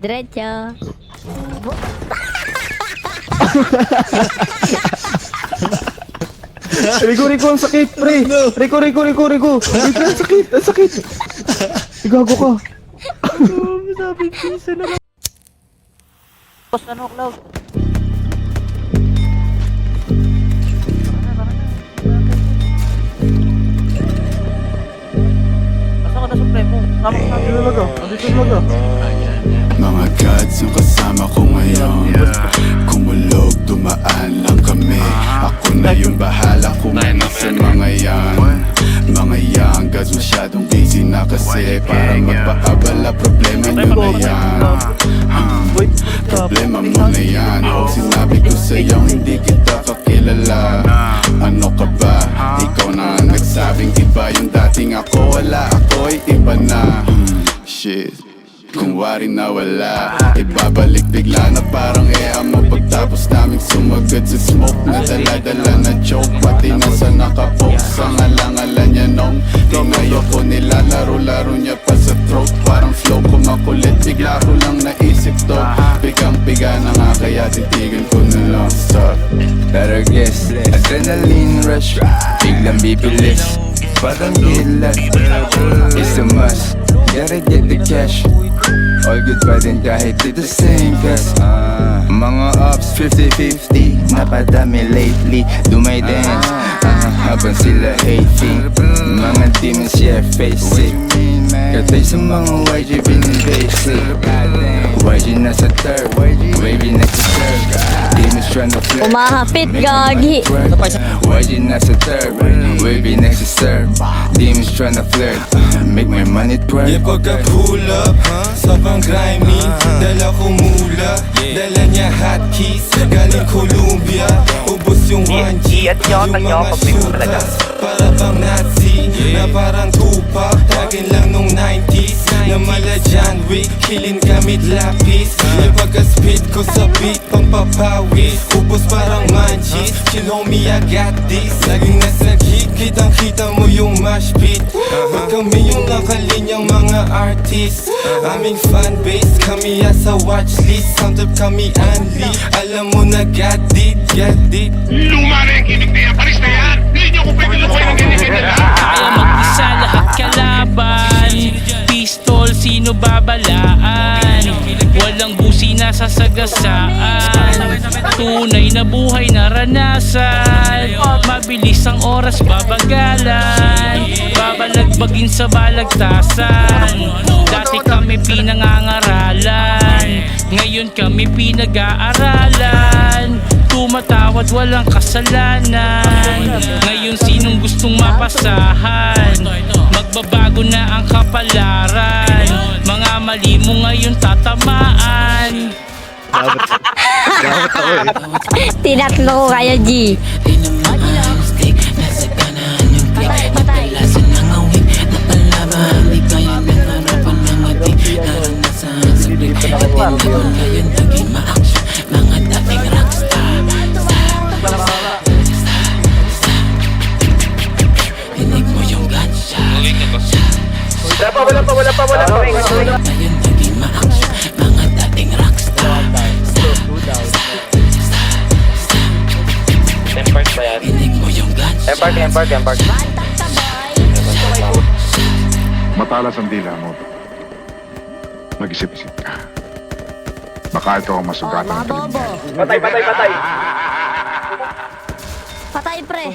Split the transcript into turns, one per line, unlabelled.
Diretso.
Rico, ang sakit, pre. Rico. Rico, ang sakit. Igago ka.
Sabi pisa na lang. Boss, ano, Cloud? Asa ka na Supremo? Tama ka
Andito talaga.
Mga gods ang kasama ko ngayon. Kumulog, dumaan lang kami. Ako na yung bahala kumana sa mga yan. Mga young gods masyadong busy na kasi para magpaabala, problema nyo na yan. Problema mo na yan. Kung sinabi ko sa'yo hindi kita kakilala, ano ka ba? Ikaw na nagsabing iba yung dating ako. Wala, ako'y iba na. Shit, kung wari na wala, ibabalik bigla na parang mo. Pagtapos naming sumagad sa smoke na dala-dala na choke, pati nasa nakapost ang alang-ala niya nung tinayo ko nilalaro-laro niya pa sa throat. Parang flow ko makulit, bigla ko lang naisip to. Pigang-piga na nga kaya titigan ko na lang. Stop.
Better guess, adrenaline rush, biglang bibilis, parang gilas. It's a must, gotta get the cash. All good pa din kahit dito same cast. Mga ups 50-50, napadami lately. Dumay dance, habang sila hating. Mga demons yeah face it. Katay sa mga YG bin-basic. YG nasa third, wavy next to third. Demons tryna flirt.
Umahapit, gagi.
YG nasa third, wavy next to third. Demons tryna flirt, make my money twerk.
Yeah, pagka-pull up, sobrang grimy. Dala ko mula, dala niya hotkeys. Galing Columbia, ubos yung 1G. Yung mga shooters, para bang Nazi. Na parang Tupac, tagin lang nung 90s. Na mala John Wick, killing gamit lapis. Yung pagka-speed ko sa beat, pang papawis. Ubos parang manchis, chill homie I got this. Laging nasa gig, kitang-kita mo yung mash beat. Ba't kami yung nakalinyang mga artist? Aming fanbase, kami sa watchlist. Sound up kami unli, alam mo na got it.
Luma na yung kinig na yan, paris na yan. Hindi nyo ko pwede lukoy ng ganyan-ganyan lang.
Kaya mag-isa lahat kalaban. Pistol, sino babalaan? Walang busi na sasagasaan. Tunay na buhay naranasan. Mabilis ang oras babagalan. Babalagbagin sa balagtasan. Dati kami pinangangaralan, ngayon kami pinag-aaralan. Tumatawad walang kasalanan. Ngayon sinong gustong mapasahan? Magbabago na ang kapalaran. Mga mali mo ngayon tatamaan.
Tinatlo ko kayo, G. Patay.
Wala pa.
Ngayon naging ma-action, mga dating rockstar.
Tempark ba yan?
Inig mo yung gunshot.
Tempark.
Matalas ang dila mo. Mag-isip-isip ka. Baka ito ang masugatan ng
Mga bobo.
talimyan.
Patay.
Patay, pre.